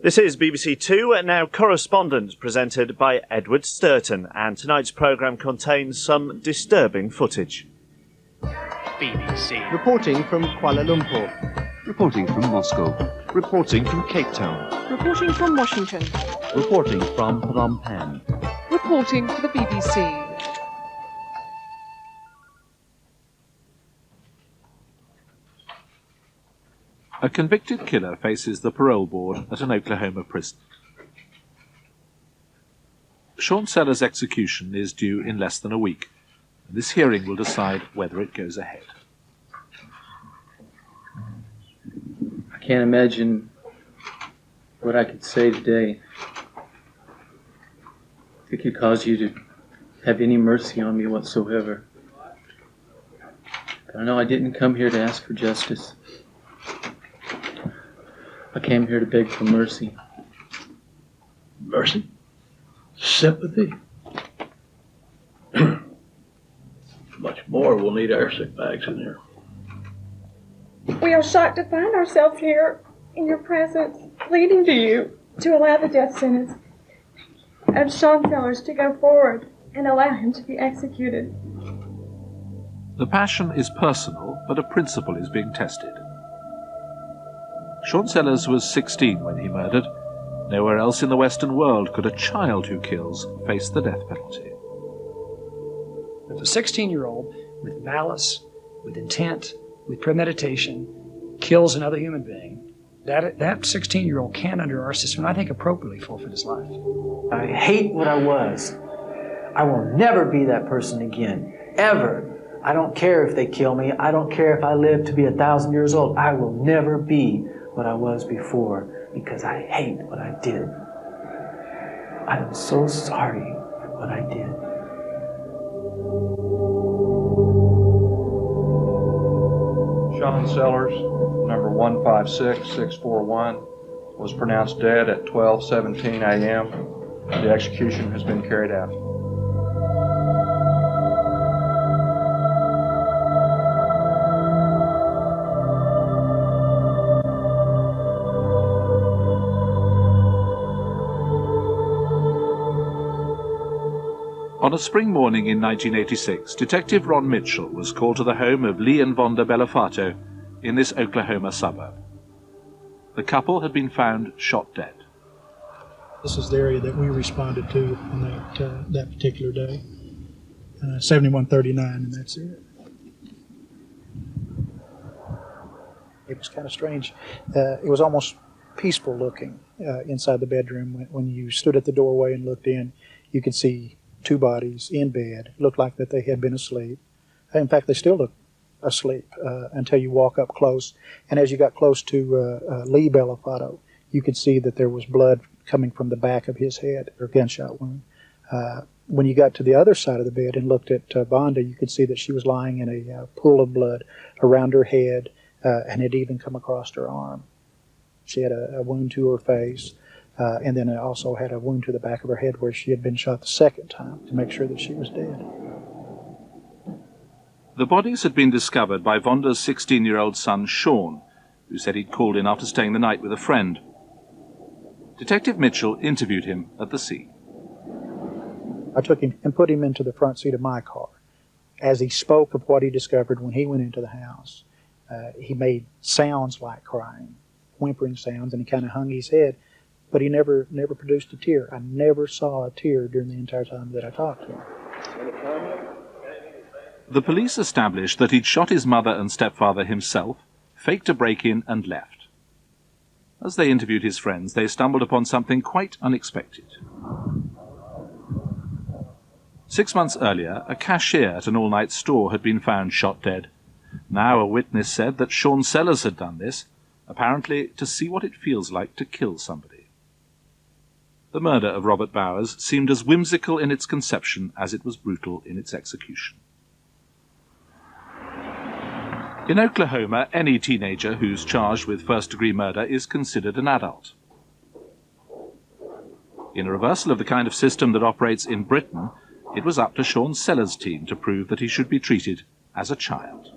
This is BBC Two, now Correspondent, presented by Edward Sturton, and tonight's programme contains some disturbing footage. BBC. Reporting from Kuala Lumpur. Reporting from Moscow. Reporting from Cape Town. Reporting from Washington. Reporting from Phnom Penh. Reporting for the BBC. A convicted killer faces the parole board at an Oklahoma prison. Sean Sellers' execution is due in less than a week, and this hearing will decide whether it goes ahead. I can't imagine what I could say today that could cause you to have any mercy on me whatsoever. But I know I didn't come here to ask for justice. I came here to beg for mercy. Mercy? Sympathy? Much more, we'll need airsick bags in here. We are shocked to find ourselves here in your presence, pleading to you to allow the death sentence of Sean Sellers to go forward and allow him to be executed. The passion is personal, but a principle is being tested. Sean Sellers was 16 when he murdered. Nowhere else in the Western world could a child who kills face the death penalty. If a 16-year-old with malice, with intent, with premeditation, kills another human being, that 16-year-old can, under our system, I think appropriately forfeit his life. I hate what I was. I will never be that person again, ever. I don't care if they kill me. I don't care if I live to be 1,000 years old. I will never be what I was before, because I hate what I did. I am so sorry for what I did. Sean Sellers, number 156641, was pronounced dead at 12:17 a.m. The execution has been carried out. On a spring morning in 1986, Detective Ron Mitchell was called to the home of Lee and Vonda Belafato in this Oklahoma suburb. The couple had been found shot dead. This is the area that we responded to on that particular day, 7139, and that's it. It was kind of strange. It was almost peaceful looking inside the bedroom. When you stood at the doorway and looked in, you could see two bodies in bed. Looked like that they had been asleep. In fact, they still look asleep until you walk up close. And as you got close to Lee Belafato, you could see that there was blood coming from the back of his head, or gunshot wound. When you got to the other side of the bed and looked at Vonda, you could see that she was lying in a pool of blood around her head, and it even come across her arm. She had a wound to her face. And then it also had a wound to the back of her head where she had been shot the second time to make sure that she was dead. The bodies had been discovered by Vonda's 16-year-old son, Sean, who said he'd called in after staying the night with a friend. Detective Mitchell interviewed him at the scene. I took him and put him into the front seat of my car. As he spoke of what he discovered when he went into the house, he made sounds like crying, whimpering sounds, and he kind of hung his head. But he never produced a tear. I never saw a tear during the entire time that I talked to him. The police established that he'd shot his mother and stepfather himself, faked a break-in and left. As they interviewed his friends, they stumbled upon something quite unexpected. 6 months earlier, a cashier at an all-night store had been found shot dead. Now a witness said that Sean Sellers had done this, apparently to see what it feels like to kill somebody. The murder of Robert Bowers seemed as whimsical in its conception as it was brutal in its execution. In Oklahoma, any teenager who's charged with first-degree murder is considered an adult. In a reversal of the kind of system that operates in Britain, it was up to Sean Sellers' team to prove that he should be treated as a child.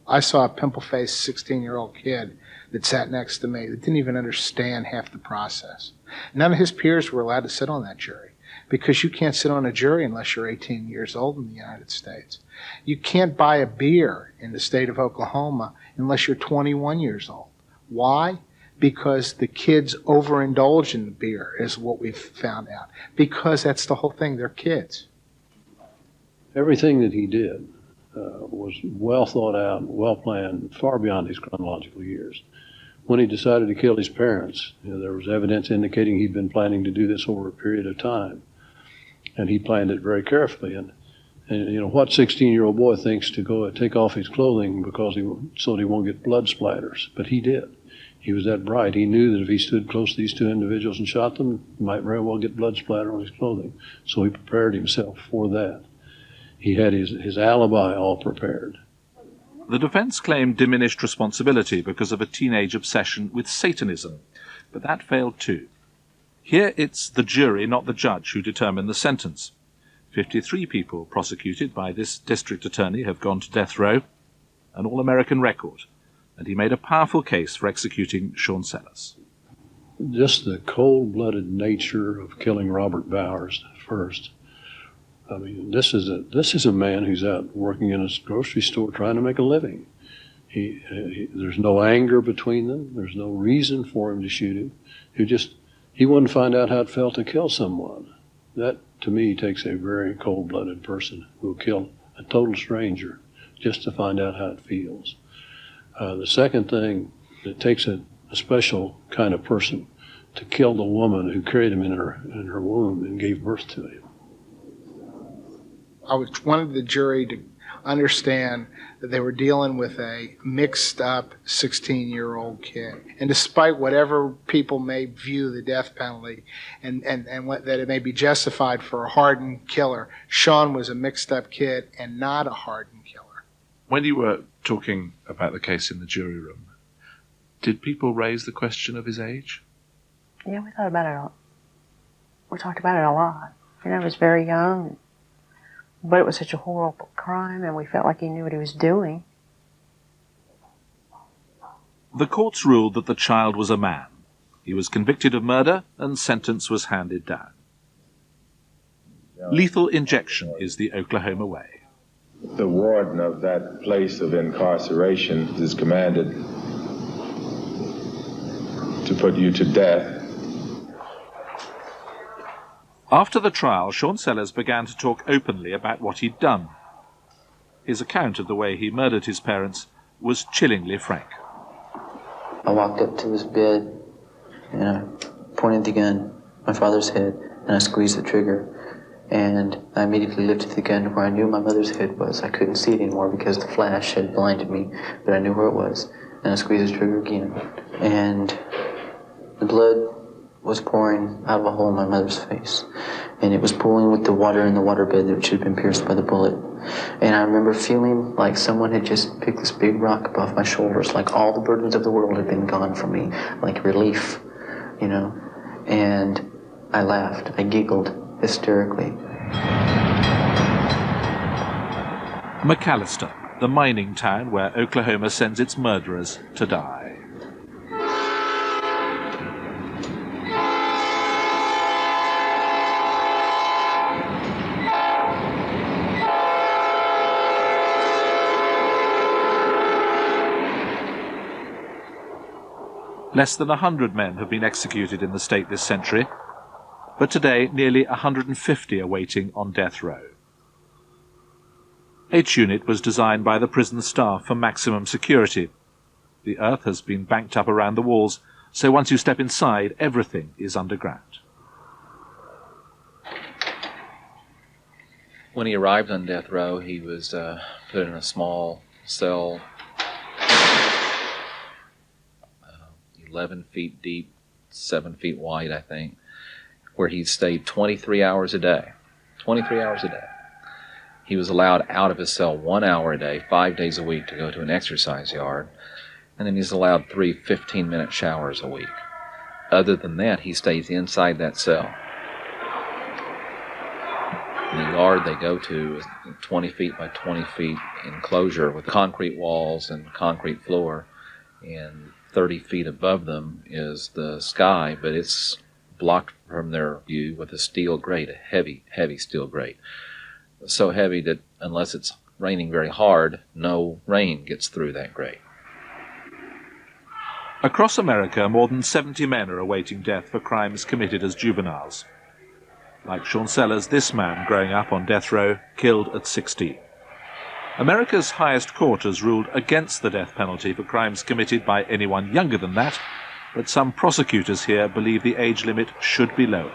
I saw a pimple-faced 16-year-old kid that sat next to me that didn't even understand half the process. None of his peers were allowed to sit on that jury, because you can't sit on a jury unless you're 18 years old in the United States. You can't buy a beer in the state of Oklahoma unless you're 21 years old. Why? Because the kids overindulge in the beer, is what we've found out. Because that's the whole thing, they're kids. Everything that he did was well thought out, well planned, far beyond his chronological years. When he decided to kill his parents, there was evidence indicating he'd been planning to do this over a period of time. And he planned it very carefully. And what 16-year-old boy thinks to go and take off his clothing so that he won't get blood splatters? But he did. He was that bright. He knew that if he stood close to these two individuals and shot them, he might very well get blood splatter on his clothing. So he prepared himself for that. He had his alibi all prepared. The defense claimed diminished responsibility because of a teenage obsession with Satanism, but that failed too. Here it's the jury, not the judge, who determine the sentence. 53 people prosecuted by this district attorney have gone to death row, an all-American record, and he made a powerful case for executing Sean Sellers. Just the cold-blooded nature of killing Robert Bowers first. I mean, this is a man who's out working in a grocery store trying to make a living. There's no anger between them. There's no reason for him to shoot him. He wouldn't find out how it felt to kill someone. That, to me, takes a very cold-blooded person who will kill a total stranger just to find out how it feels. The second thing, it takes a special kind of person to kill the woman who carried him in her womb and gave birth to him. I wanted the jury to understand that they were dealing with a mixed up 16-year-old kid. And despite whatever people may view the death penalty and that it may be justified for a hardened killer, Sean was a mixed up kid and not a hardened killer. When you were talking about the case in the jury room, did people raise the question of his age? Yeah, we thought about it. We talked about it a lot. I was very young. But it was such a horrible crime, and we felt like he knew what he was doing. The courts ruled that the child was a man. He was convicted of murder, and sentence was handed down. Lethal injection is the Oklahoma way. The warden of that place of incarceration is commanded to put you to death. After the trial, Sean Sellers began to talk openly about what he'd done. His account of the way he murdered his parents was chillingly frank. I walked up to his bed and I pointed the gun at my father's head and I squeezed the trigger. And I immediately lifted the gun to where I knew my mother's head was. I couldn't see it anymore because the flash had blinded me, but I knew where it was. And I squeezed the trigger again. And the blood was pouring out of a hole in my mother's face. And it was pooling with the water in the waterbed that had been pierced by the bullet. And I remember feeling like someone had just picked this big rock above my shoulders, like all the burdens of the world had been gone from me, like relief, And I laughed. I giggled hysterically. McAllister, the mining town where Oklahoma sends its murderers to die. Less than 100 men have been executed in the state this century, but today nearly 150 are waiting on death row. H Unit was designed by the prison staff for maximum security. The earth has been banked up around the walls, so once you step inside, everything is underground. When he arrived on death row, he was put in a small cell, 11 feet deep, 7 feet wide, I think, where he stayed 23 hours a day. 23 hours a day. He was allowed out of his cell 1 hour a day, 5 days a week, to go to an exercise yard, and then he's allowed 3 15-minute showers a week. Other than that, he stays inside that cell. The yard they go to is 20 feet by 20 feet enclosure with concrete walls and concrete floor, and 30 feet above them is the sky, but it's blocked from their view with a steel grate, a heavy, heavy steel grate. So heavy that unless it's raining very hard, no rain gets through that grate. Across America, more than 70 men are awaiting death for crimes committed as juveniles. Like Sean Sellers, this man, growing up on death row, killed at 16. America's highest court has ruled against the death penalty for crimes committed by anyone younger than that, but some prosecutors here believe the age limit should be lowered.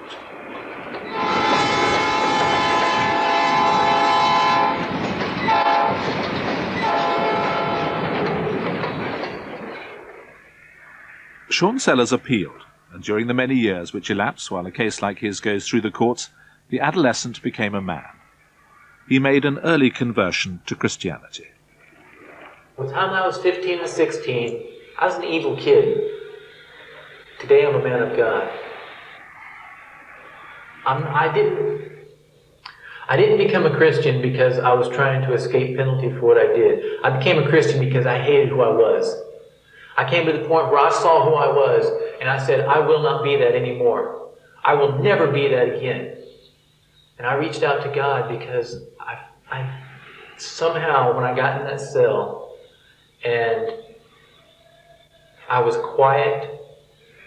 Sean Sellers appealed, and during the many years which elapse while a case like his goes through the courts, the adolescent became a man. He made an early conversion to Christianity. By the time I was 15 and 16, I was an evil kid. Today I'm a man of God. I didn't become a Christian because I was trying to escape penalty for what I did. I became a Christian because I hated who I was. I came to the point where I saw who I was, and I said, I will not be that anymore. I will never be that again. And I reached out to God because I somehow, when I got in that cell, and I was quiet,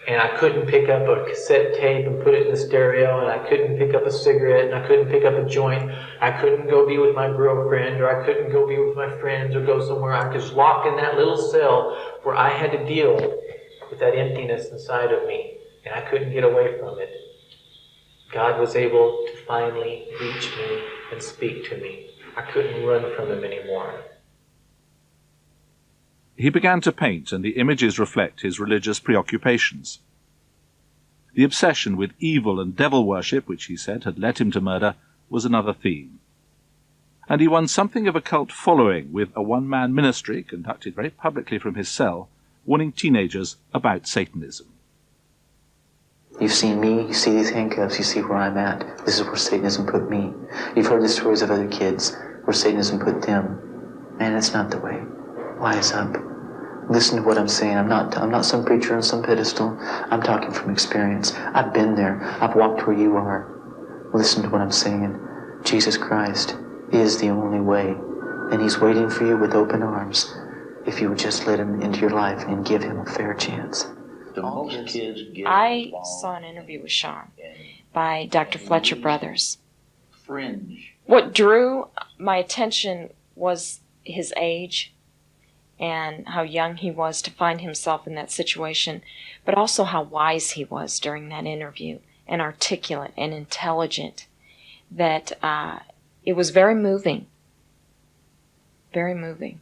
and I couldn't pick up a cassette tape and put it in the stereo, and I couldn't pick up a cigarette, and I couldn't pick up a joint, I couldn't go be with my girlfriend, or I couldn't go be with my friends, or go somewhere. I was locked in that little cell where I had to deal with that emptiness inside of me, and I couldn't get away from it. God was able to finally reach me and speak to me. I couldn't run from him anymore. He began to paint, and the images reflect his religious preoccupations. The obsession with evil and devil worship, which he said had led him to murder, was another theme. And he won something of a cult following, with a one-man ministry conducted very publicly from his cell, warning teenagers about Satanism. You've seen me, you see these handcuffs, you see where I'm at. This is where Satanism put me. You've heard the stories of other kids, where Satanism put them. Man, that's not the way. Wise up. Listen to what I'm saying. I'm not some preacher on some pedestal. I'm talking from experience. I've been there. I've walked where you are. Listen to what I'm saying. Jesus Christ is the only way, and he's waiting for you with open arms if you would just let him into your life and give him a fair chance. I saw an interview with Sean by Dr. Fletcher Brothers. What drew my attention was his age and how young he was to find himself in that situation, but also how wise he was during that interview, and articulate and intelligent, that it was very moving. Very moving.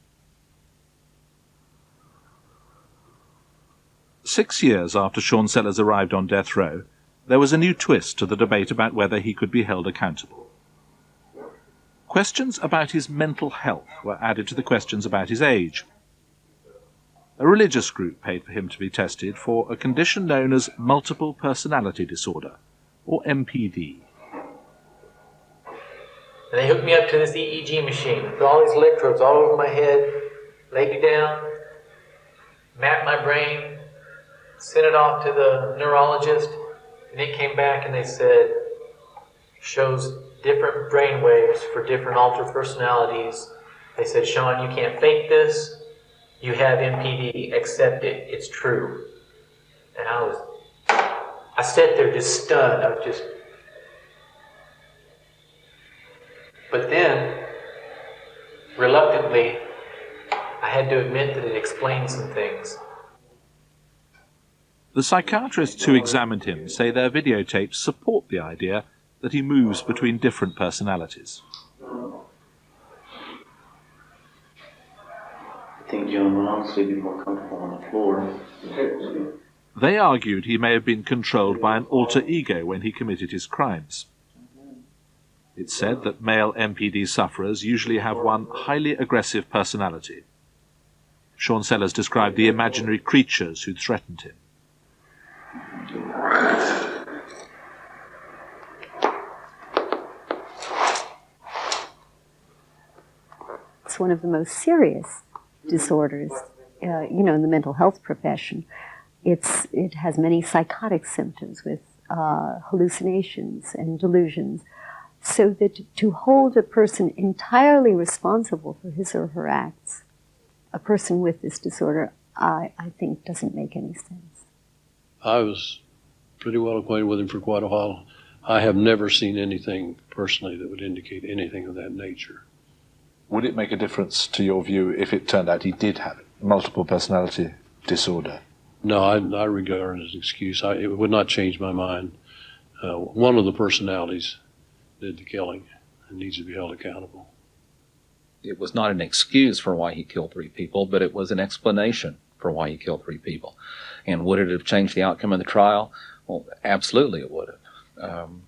6 years after Sean Sellers arrived on death row, there was a new twist to the debate about whether he could be held accountable. Questions about his mental health were added to the questions about his age. A religious group paid for him to be tested for a condition known as multiple personality disorder, or MPD. And they hooked me up to this EEG machine with all these electrodes all over my head, laid me down, mapped my brain, sent it off to the neurologist, and it came back and they said, shows different brain waves for different altered personalities. They said, Sean, you can't fake this. You have MPD. Accept it. It's true. And I sat there just stunned. But then, reluctantly, I had to admit that it explained some things. The psychiatrists who examined him say their videotapes support the idea that he moves between different personalities. I think John will honestly be more comfortable on the floor. They argued he may have been controlled by an alter ego when he committed his crimes. It's said that male MPD sufferers usually have one highly aggressive personality. Sean Sellers described the imaginary creatures who threatened him. It's one of the most serious disorders in the mental health profession, it has many psychotic symptoms with hallucinations and delusions. So that to hold a person entirely responsible for his or her acts, a person with this disorder, I think doesn't make any sense. I was pretty well acquainted with him for quite a while. I have never seen anything personally that would indicate anything of that nature. Would it make a difference to your view if it turned out he did have it, multiple personality disorder? No, I regard it as an excuse. It would not change my mind. One of the personalities did the killing and needs to be held accountable. It was not an excuse for why he killed 3 people, but it was an explanation for why he killed 3 people. And would it have changed the outcome of the trial? Well, absolutely it would have.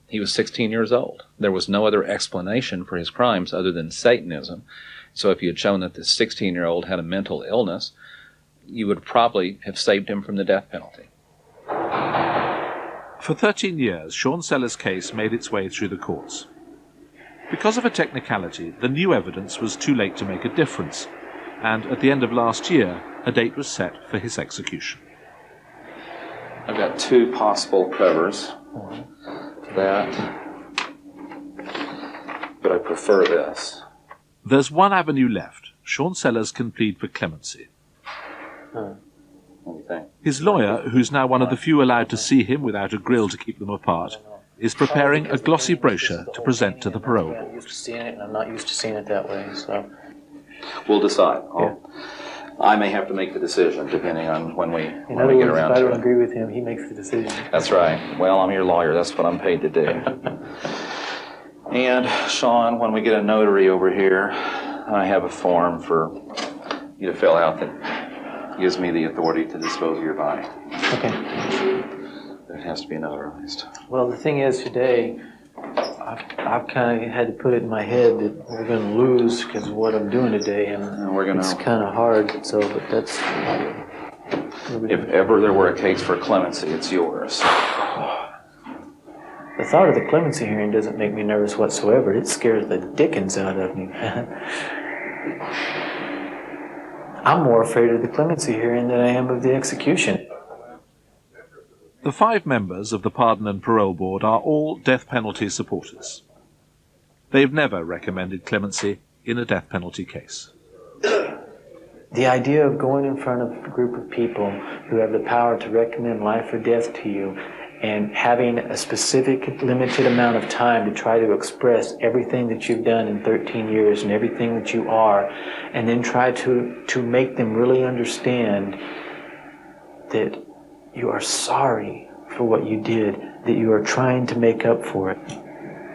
He was 16 years old. There was no other explanation for his crimes other than Satanism. So if you had shown that this 16-year-old had a mental illness, you would probably have saved him from the death penalty. For 13 years, Sean Sellers' case made its way through the courts. Because of a technicality, the new evidence was too late to make a difference, and at the end of last year, a date was set for his execution. I've got 2 possible covers for that, but I prefer this. There's one avenue left. Sean Sellers can plead for clemency. What do you think? His lawyer, who's now one of the few allowed to see him without a grill to keep them apart, is preparing a glossy brochure to present to the parole board. I'm used to seeing it, and I'm not used to seeing it that way, so... We'll decide. I may have to make the decision, depending on when we get around to it. If I don't agree with him, he makes the decision. That's right. Well, I'm your lawyer. That's what I'm paid to do. And, Sean, when we get a notary over here, I have a form for you to fill out that gives me the authority to dispose of your body. Okay. It has to be notarized. Well, the thing is, today, I've kind of had to put it in my head that we're going to lose because of what I'm doing today, and it's kind of hard, so, but that's... If ever there were a case for clemency, it's yours. The thought of the clemency hearing doesn't make me nervous whatsoever. It scares the dickens out of me, man. I'm more afraid of the clemency hearing than I am of the execution. The 5 members of the Pardon and Parole Board are all death penalty supporters. They've never recommended clemency in a death penalty case. The idea of going in front of a group of people who have the power to recommend life or death to you and having a specific limited amount of time to try to express everything that you've done in 13 years and everything that you are, and then try to make them really understand that you are sorry for what you did, that you are trying to make up for it.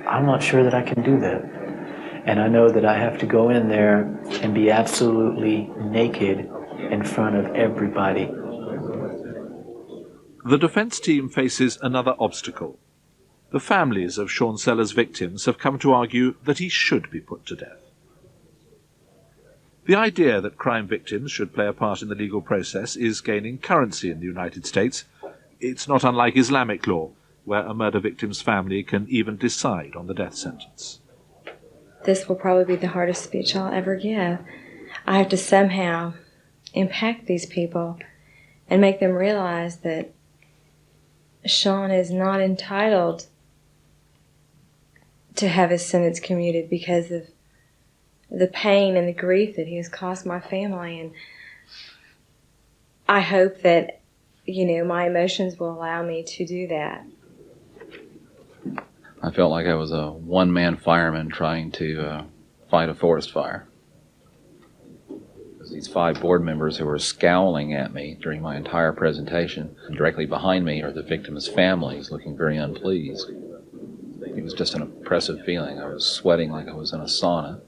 I'm not sure that I can do that. And I know that I have to go in there and be absolutely naked in front of everybody. The defence team faces another obstacle. The families of Sean Sellers' victims have come to argue that he should be put to death. The idea that crime victims should play a part in the legal process is gaining currency in the United States. It's not unlike Islamic law, where a murder victim's family can even decide on the death sentence. This will probably be the hardest speech I'll ever give. I have to somehow impact these people and make them realize that Sean is not entitled to have his sentence commuted because of the pain and the grief that he has caused my family. And I hope that, my emotions will allow me to do that. I felt like I was a one-man fireman trying to fight a forest fire. These 5 board members who were scowling at me during my entire presentation, and directly behind me are the victims' families looking very unpleased. It was just an oppressive feeling. I was sweating like I was in a sauna.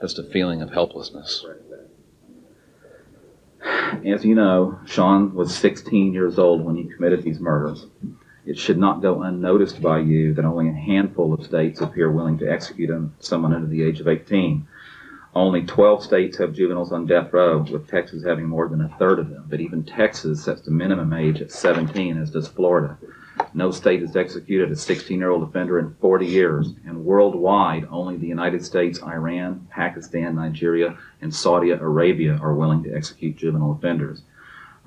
Just a feeling of helplessness. As you know, Sean was 16 years old when he committed these murders. It should not go unnoticed by you that only a handful of states appear willing to execute someone under the age of 18. Only 12 states have juveniles on death row, with Texas having more than a third of them. But even Texas sets the minimum age at 17, as does Florida. No state has executed a 16-year-old offender in 40 years, and worldwide, only the United States, Iran, Pakistan, Nigeria, and Saudi Arabia are willing to execute juvenile offenders.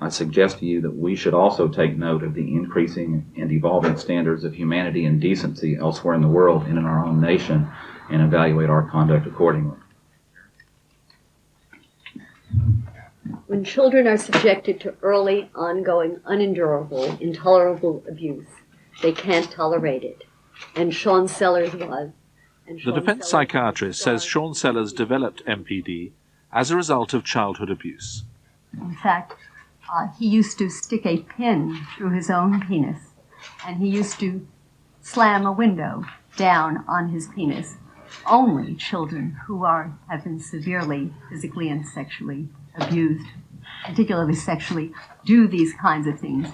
I suggest to you that we should also take note of the increasing and evolving standards of humanity and decency elsewhere in the world and in our own nation, and evaluate our conduct accordingly. When children are subjected to early, ongoing, unendurable, intolerable abuse, they can't tolerate it. And Sean Sellers was. The defense psychiatrist says Sean Sellers developed MPD as a result of childhood abuse. In fact, he used to stick a pin through his own penis, and he used to slam a window down on his penis. Only children who have been severely physically and sexually abused, particularly sexually, do these kinds of things.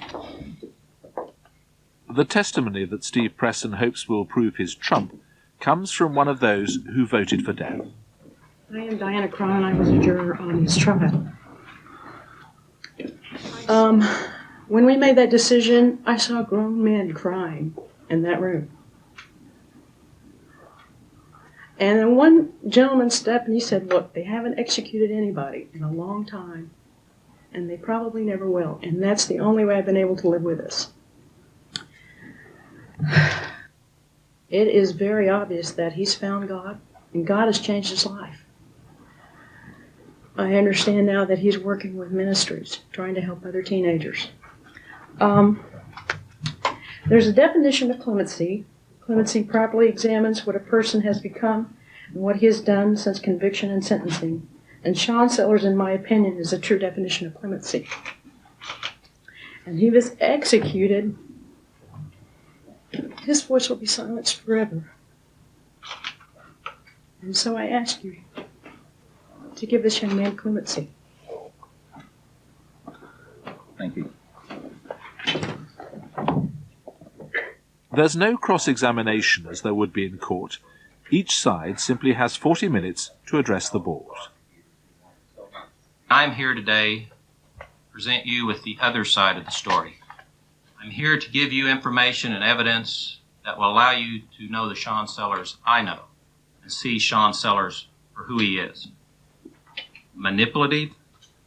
The testimony that Steve Preston hopes will prove his trump comes from one of those who voted for death. I am Diana Cron. I was a juror on his trial. When we made that decision, I saw grown men crying in that room. And then one gentleman stepped and he said, look, they haven't executed anybody in a long time, and they probably never will, and that's the only way I've been able to live with this. It is very obvious that he's found God, and God has changed his life. I understand now that he's working with ministries, trying to help other teenagers. There's a definition of clemency. Clemency properly examines what a person has become and what he has done since conviction and sentencing. And Sean Sellers, in my opinion, is a true definition of clemency. And he was executed. His voice will be silenced forever. And so I ask you to give this young man clemency. Thank you. There's no cross-examination as there would be in court. Each side simply has 40 minutes to address the board. I'm here today to present you with the other side of the story. I'm here to give you information and evidence that will allow you to know the Sean Sellers I know and see Sean Sellers for who he is. Manipulative,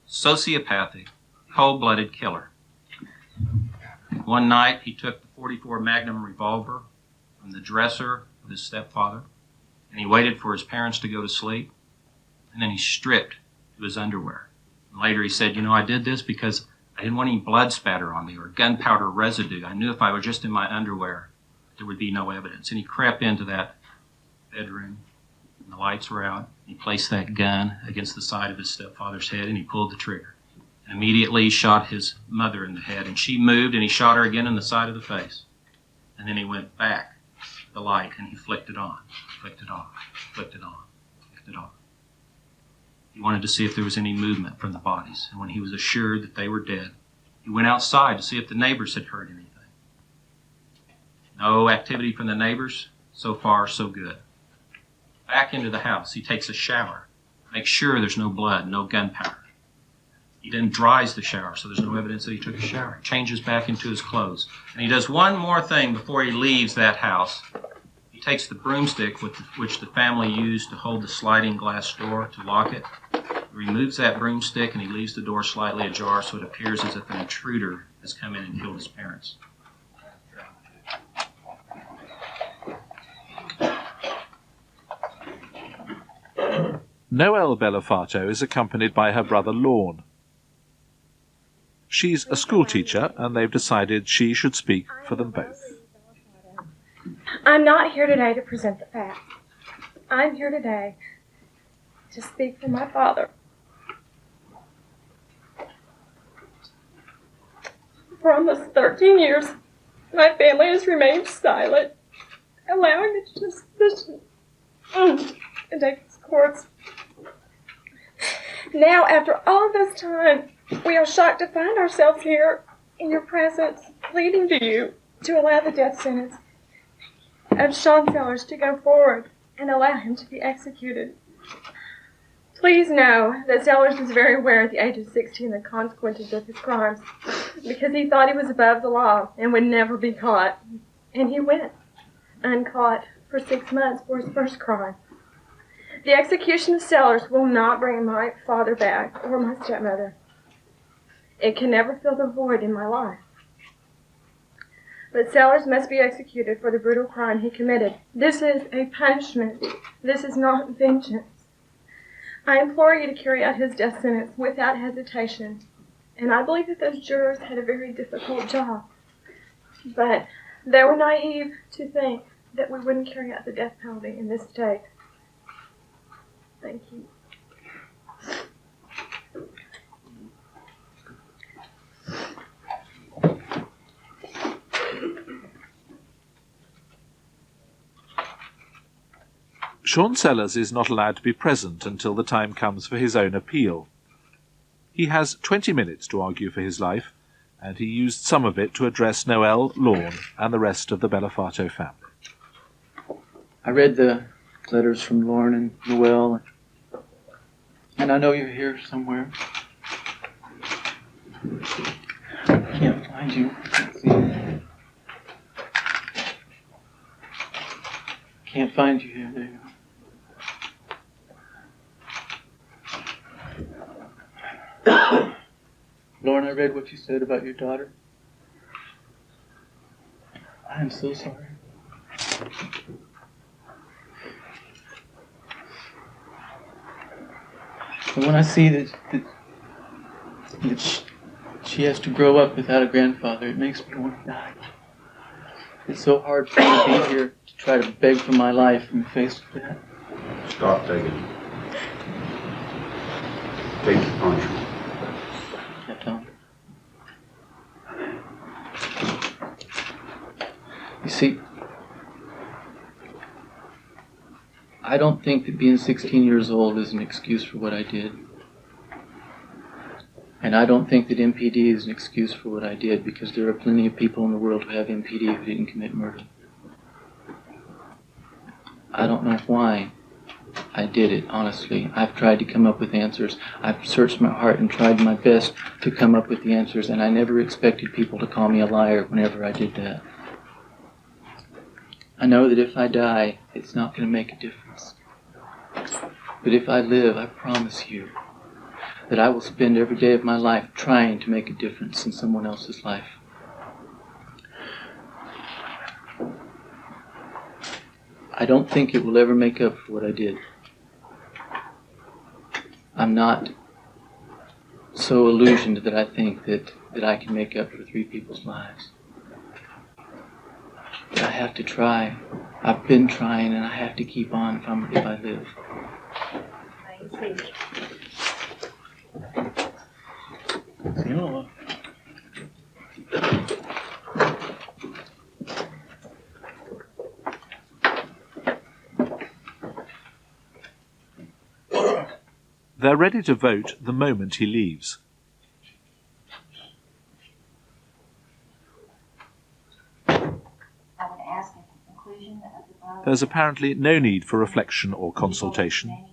sociopathic, cold-blooded killer. One night he took the .44 Magnum revolver from the dresser of his stepfather, and he waited for his parents to go to sleep, and then he stripped to his underwear. And later he said, I did this because I didn't want any blood spatter on me or gunpowder residue. I knew if I were just in my underwear, there would be no evidence. And he crept into that bedroom, and the lights were out. He placed that gun against the side of his stepfather's head, and he pulled the trigger. And immediately he shot his mother in the head, and she moved, and he shot her again in the side of the face. And then he went back to the light, and he flicked it on, flicked it on, flicked it on, flicked it on. He wanted to see if there was any movement from the bodies. And when he was assured that they were dead, he went outside to see if the neighbors had heard anything. No activity from the neighbors. So far, so good. Back into the house, he takes a shower, makes sure there's no blood, no gunpowder. He then dries the shower, so there's no evidence that he took a shower. Changes back into his clothes. And he does one more thing before he leaves that house. He takes the broomstick which the family used to hold the sliding glass door to lock it. He removes that broomstick and he leaves the door slightly ajar so it appears as if an intruder has come in and killed his parents. Noelle Bellafato is accompanied by her brother Lorne. She's a schoolteacher, and they've decided she should speak for them both. I'm not here today to present the facts. I'm here today to speak for my father. For almost 13 years, my family has remained silent, allowing the suspicion to take its course. Now, after all of this time, we are shocked to find ourselves here in your presence, pleading to you to allow the death sentence of Sean Sellers to go forward and allow him to be executed. Please know that Sellers was very aware at the age of 16 of the consequences of his crimes because he thought he was above the law and would never be caught. And he went uncaught for 6 months for his first crime. The execution of Sellers will not bring my father back or my stepmother. It can never fill the void in my life. But Sellers must be executed for the brutal crime he committed. This is a punishment. This is not vengeance. I implore you to carry out his death sentence without hesitation. And I believe that those jurors had a very difficult job. But they were naive to think that we wouldn't carry out the death penalty in this state. Thank you. Sean Sellers is not allowed to be present until the time comes for his own appeal. He has 20 minutes to argue for his life, and he used some of it to address Noel, Lorne, and the rest of the Bellafato family. I read the letters from Lorne and Noel, and I know you're here somewhere. I can't find you. Can't find you here. There you go. Lorne, I read what you said about your daughter. I am so sorry. And when I see that she has to grow up without a grandfather, it makes me want to die. It's so hard for me to be here to try to beg for my life and face that. Stop taking. Take the punishment. Yeah, Tom. You see, I don't think that being 16 years old is an excuse for what I did. And I don't think that MPD is an excuse for what I did, because there are plenty of people in the world who have MPD who didn't commit murder. I don't know why I did it, honestly. I've tried to come up with answers. I've searched my heart and tried my best to come up with the answers, and I never expected people to call me a liar whenever I did that. I know that if I die, it's not going to make a difference. But if I live, I promise you that I will spend every day of my life trying to make a difference in someone else's life. I don't think it will ever make up for what I did. I'm not so illusioned that I think that I can make up for 3 people's lives. But I have to try. I've been trying, and I have to keep on if I live. They're ready to vote the moment he leaves. There's apparently no need for reflection or consultation.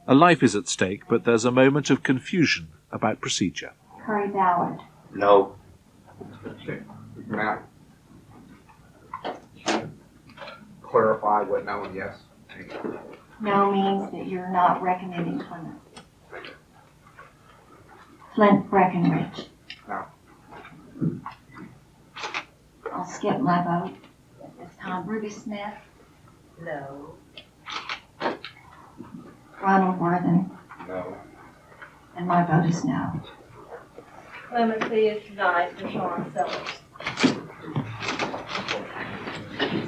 A life is at stake, but there's a moment of confusion about procedure. Curry Ballard. No. Matt. Clarify what no and yes. No means that you're not recommending Clement. Flint Breckenridge. No. I'll skip my vote at this time. Ruby Smith. No. Ronald Worthen. No. And my vote is no. Clemency is denied for Sean Sellers.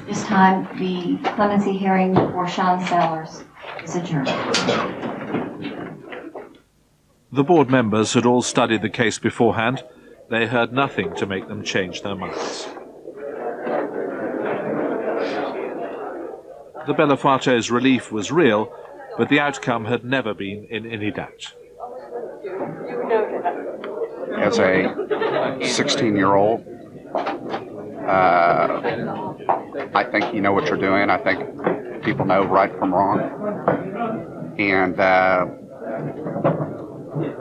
This time, the clemency hearing for Sean Sellers is adjourned. The board members had all studied the case beforehand. They heard nothing to make them change their minds. The Bellafatos' relief was real, but the outcome had never been in any doubt. As a 16-year-old, I think you know what you're doing. I think people know right from wrong. And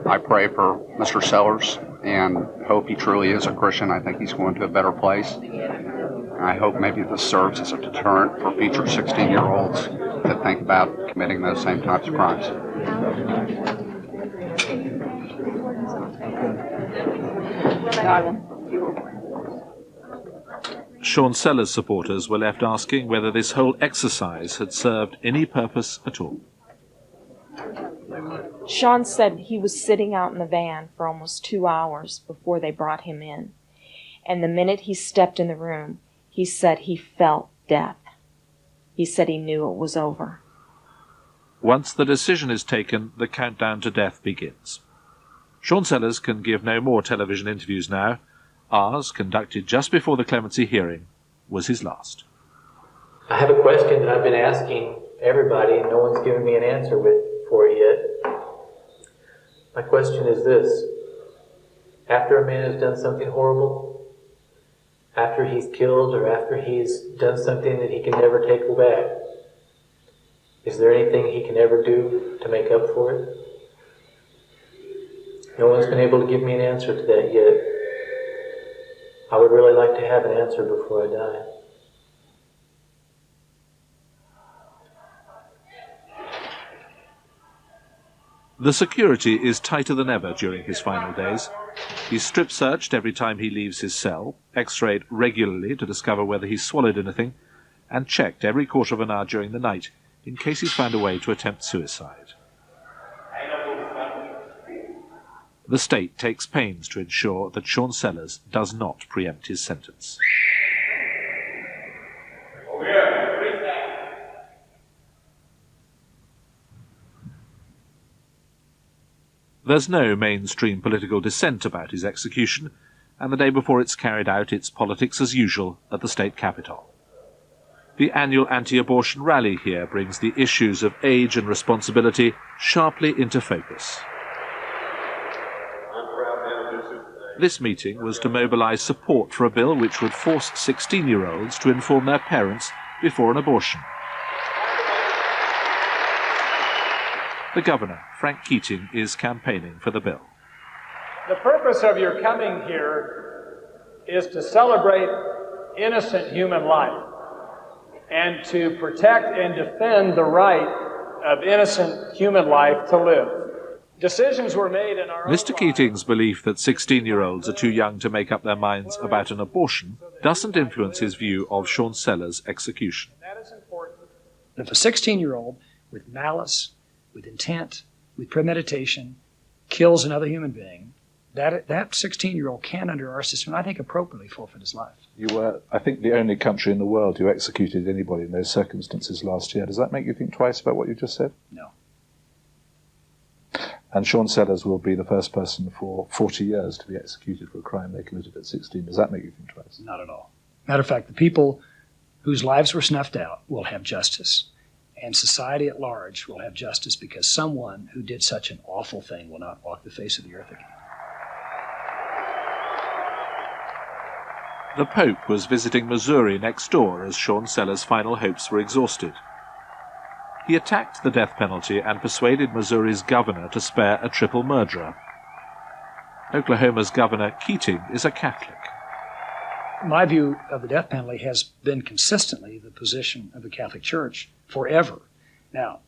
I pray for Mr. Sellers and hope he truly is a Christian. I think he's going to a better place. And I hope maybe this serves as a deterrent for future 16-year-olds that think about committing those same types of crimes. Sean Sellers' supporters were left asking whether this whole exercise had served any purpose at all. Sean said he was sitting out in the van for almost 2 hours before they brought him in. And the minute he stepped in the room, he said he felt death. He said he knew it was over. Once the decision is taken, the countdown to death begins. Sean Sellers can give no more television interviews now. Ours, conducted just before the clemency hearing, was his last. I have a question that I've been asking everybody, and no one's given me an answer for it yet. My question is this. After a man has done something horrible, after he's killed or after he's done something that he can never take back, is there anything he can ever do to make up for it? No one's been able to give me an answer to that yet. I would really like to have an answer before I die. The security is tighter than ever during his final days. He's strip-searched every time he leaves his cell, x-rayed regularly to discover whether he's swallowed anything, and checked every quarter of an hour during the night in case he's found a way to attempt suicide. The state takes pains to ensure that Sean Sellers does not preempt his sentence. There's no mainstream political dissent about his execution, and the day before it's carried out, it's politics as usual at the state capitol. The annual anti-abortion rally here brings the issues of age and responsibility sharply into focus. This meeting was to mobilize support for a bill which would force 16-year-olds to inform their parents before an abortion. The governor, Frank Keating, is campaigning for the bill. The purpose of your coming here is to celebrate innocent human life and to protect and defend the right of innocent human life to live. Decisions were made in our Mr. Keating's belief that 16-year-olds are too young to make up their minds about an abortion doesn't influence his view of Sean Sellers' execution. If a 16-year-old with malice, with intent, with premeditation, kills another human being, that 16-year-old can, under our system, I think appropriately forfeit his life. You were, I think, the only country in the world who executed anybody in those circumstances last year. Does that make you think twice about what you just said? No. And Sean Sellers will be the first person for 40 years to be executed for a crime they committed at 16. Does that make you think twice? Not at all. Matter of fact, the people whose lives were snuffed out will have justice. And society at large will have justice because someone who did such an awful thing will not walk the face of the earth again. The Pope was visiting Missouri next door as Sean Sellers' final hopes were exhausted. He attacked the death penalty and persuaded Missouri's governor to spare a triple murderer. Oklahoma's Governor Keating is a Catholic. My view of the death penalty has been consistently the position of the Catholic Church forever. Now,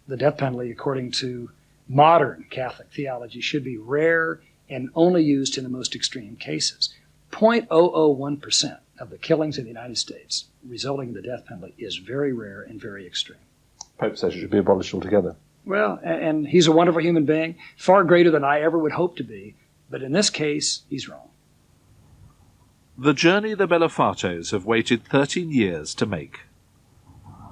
the death penalty, according to modern Catholic theology, should be rare and only used in the most extreme cases. 0.001% of the killings in the United States resulting in the death penalty is very rare and very extreme. Pope says it should be abolished altogether. Well, and he's a wonderful human being, far greater than I ever would hope to be, but in this case, he's wrong. The journey the Bellafatos have waited 13 years to make.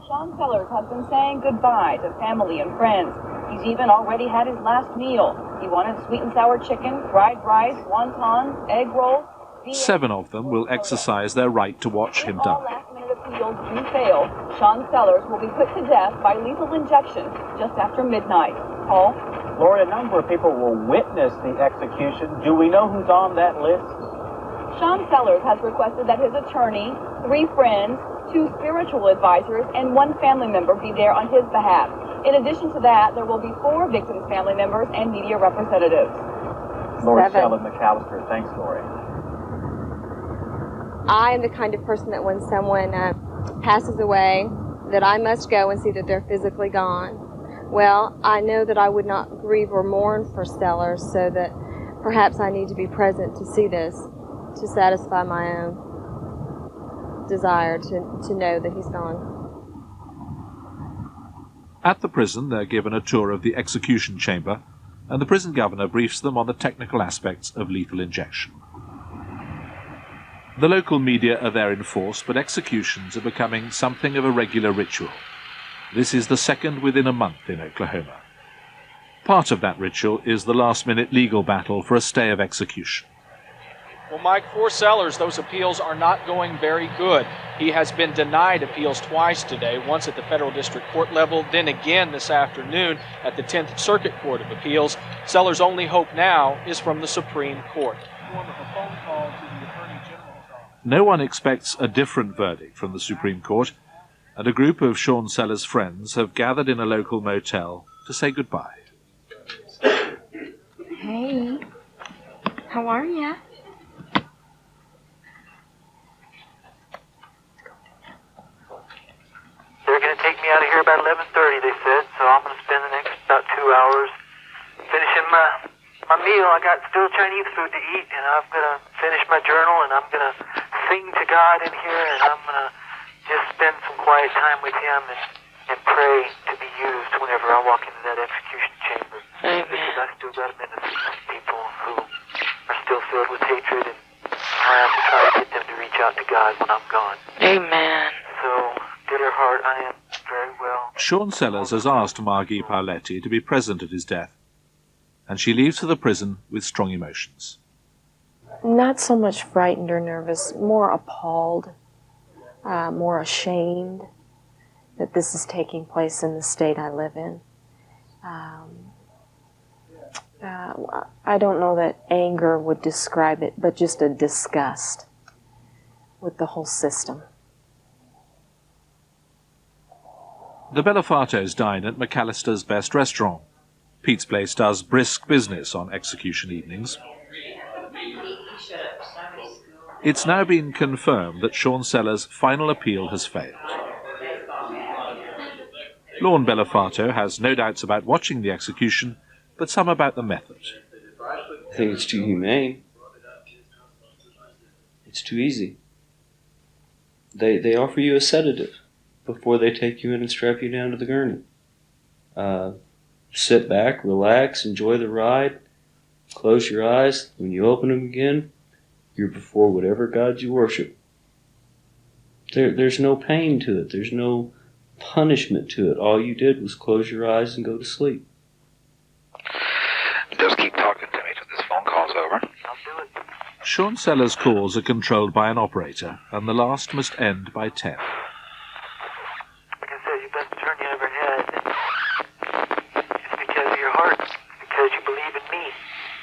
Sean Sellers has been saying goodbye to family and friends. He's even already had his last meal. He wanted sweet and sour chicken, fried rice, wontons, egg rolls. 7 of them will exercise their right to watch him die. Last-minute appeals do fail. Sean Sellers will be put to death by lethal injection just after midnight. Paul? Lord, a number of people will witness the execution. Do we know who's on that list? Sean Sellers has requested that his attorney, 3 friends, 2 spiritual advisors, and 1 family member be there on his behalf. In addition to that, there will be 4 victims' family members and media representatives. Lori 7. Selig McAllister, thanks, Lori. I am the kind of person that when someone passes away, that I must go and see that they're physically gone. Well, I know that I would not grieve or mourn for Sellers, so that perhaps I need to be present to see this, to satisfy my own desire to know that he's gone. At the prison, they're given a tour of the execution chamber, and the prison governor briefs them on the technical aspects of lethal injection. The local media are there in force, but executions are becoming something of a regular ritual. This is the second within a month in Oklahoma. Part of that ritual is the last-minute legal battle for a stay of execution. Well, Mike, for Sellers, those appeals are not going very good. He has been denied appeals twice today, once at the federal district court level, then again this afternoon at the 10th Circuit Court of Appeals. Sellers' only hope now is from the Supreme Court. No one expects a different verdict from the Supreme Court, and a group of Sean Sellers' friends have gathered in a local motel to say goodbye. Hey, how are ya? They're going to take me out of here about 11:30, they said, so I'm going to spend the next about 2 hours finishing my meal. I got still Chinese food to eat, and I'm going to finish my journal, and I'm going to sing to God in here, and I'm going to just spend some quiet time with Him and pray to be used whenever I walk into that execution chamber. Amen. Because I still got to minister to people who are still filled with hatred, and I have to try to get them to reach out to God when I'm gone. Amen. So, dear heart, I am very well. Sean Sellers has asked Margie Paoletti to be present at his death, and she leaves for the prison with strong emotions. Not so much frightened or nervous, more appalled, more ashamed that this is taking place in the state I live in. I don't know that anger would describe it, but just a disgust with the whole system. The Belafatos dine at McAllister's Best Restaurant. Pete's place does brisk business on execution evenings. It's now been confirmed that Sean Sellers' final appeal has failed. Lorne Belafato has no doubts about watching the execution, but some about the method. I think it's too humane. It's too easy. They offer you a sedative before they take you in and strap you down to the gurney. Sit back, relax, enjoy the ride, close your eyes. When you open them again, you're before whatever God you worship. There's no pain to it. There's no punishment to it. All you did was close your eyes and go to sleep. Just keep talking to me till this phone call's over. Sean Sellers' calls are controlled by an operator, and the last must end by 10. Like I said, you best turn you ever had. It's because of your heart. It's because you believe in me.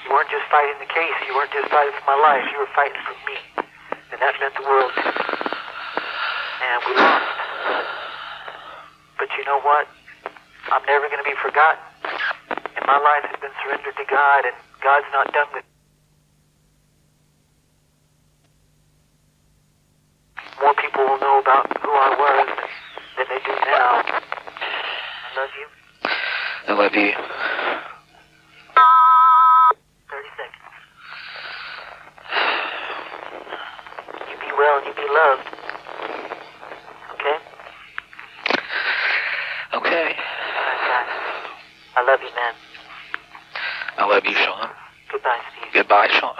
You weren't just fighting the case. You weren't just fighting for my life. You were fighting for me. And that meant the world to me. And we lost. But you know what? I'm never going to be forgotten. And my life has been surrendered to God, and God's not done with me. More people will know about who I was than they do now. I love you. I love you. 30 seconds. You be well and you be loved. Okay? Okay. I love you, man. I love you, Sean. Goodbye, Steve. Goodbye, Sean.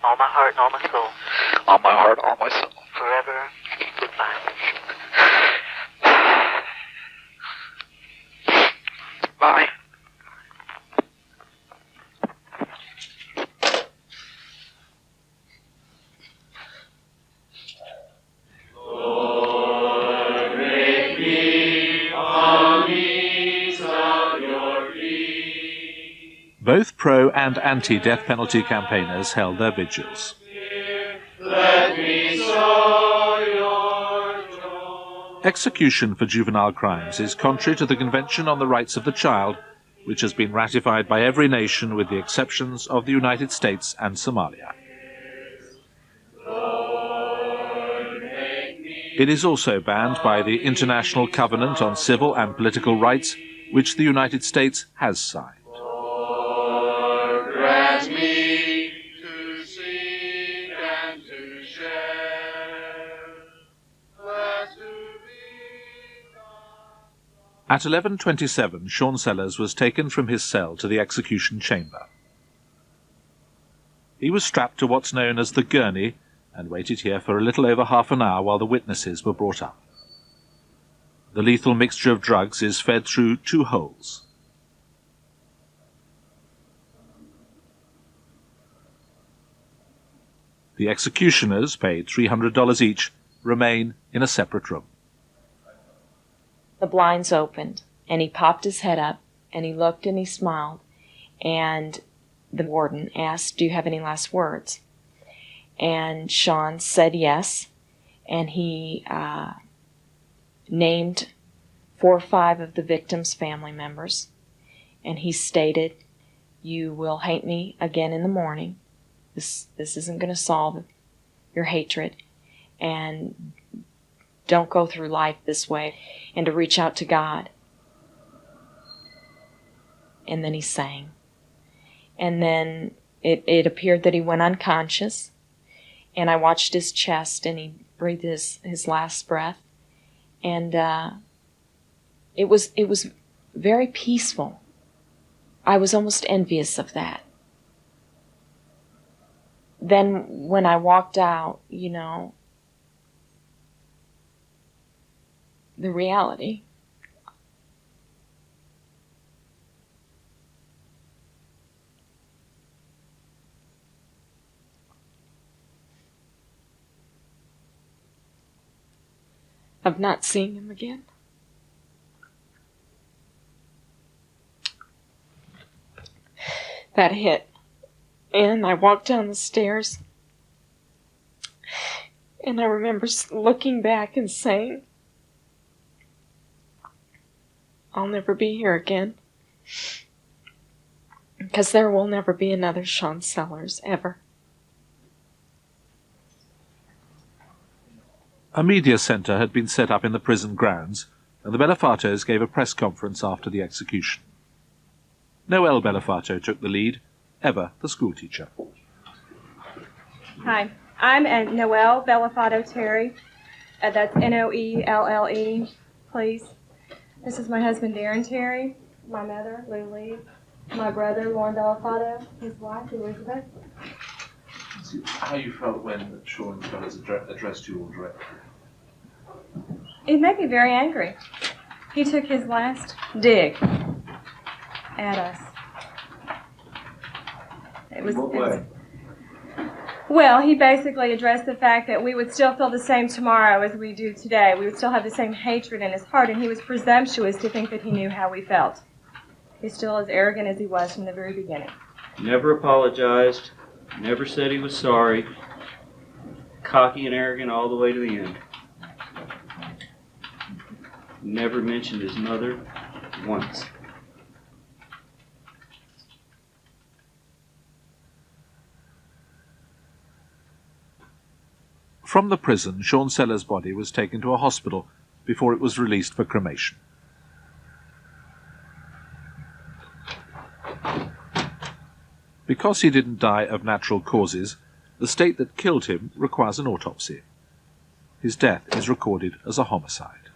All my heart and all my soul. All my heart, all my soul. Forever. Goodbye. Bye. Both pro- and anti-death penalty campaigners held their vigils. Execution for juvenile crimes is contrary to the Convention on the Rights of the Child, which has been ratified by every nation with the exceptions of the United States and Somalia. It is also banned by the International Covenant on Civil and Political Rights, which the United States has signed. Grant me to sing and to share. At 11:27, Sean Sellers was taken from his cell to the execution chamber. He was strapped to what's known as the gurney and waited here for a little over half an hour while the witnesses were brought up. The lethal mixture of drugs is fed through 2 holes. The executioners, paid $300 each, remain in a separate room. The blinds opened, and he popped his head up, and he looked and he smiled, and the warden asked, "Do you have any last words?" And Sean said yes, and he named 4 or 5 of the victims' family members, and he stated, "You will hate me again in the morning. This isn't going to solve your hatred, and don't go through life this way," and to reach out to God. And then he sang. And then it appeared that he went unconscious, and I watched his chest, and he breathed his last breath. And it was very peaceful. I was almost envious of that. Then when I walked out, the reality. Of not seeing him again. That hit. And I walked down the stairs. And I remember looking back and saying, "I'll never be here again. Because there will never be another Sean Sellers, ever." A media centre had been set up in the prison grounds, and the Belafatos gave a press conference after the execution. Noelle Belafato took the lead, ever the schoolteacher. Hi, I'm Noelle Belafato Terry. That's Noelle, please. This is my husband, Darren Terry, my mother, Lou Lee, my brother, Lauren Belafato, his wife, Elizabeth. How you felt when Sean Sellers addressed you all directly? It made me very angry. He took his last dig at us. What way? Well, he basically addressed the fact that we would still feel the same tomorrow as we do today. We would still have the same hatred in his heart, and he was presumptuous to think that he knew how we felt. He's still as arrogant as he was from the very beginning. Never apologized, never said he was sorry, cocky and arrogant all the way to the end. Never mentioned his mother once. From the prison, Sean Sellers' body was taken to a hospital before it was released for cremation. Because he didn't die of natural causes, the state that killed him requires an autopsy. His death is recorded as a homicide.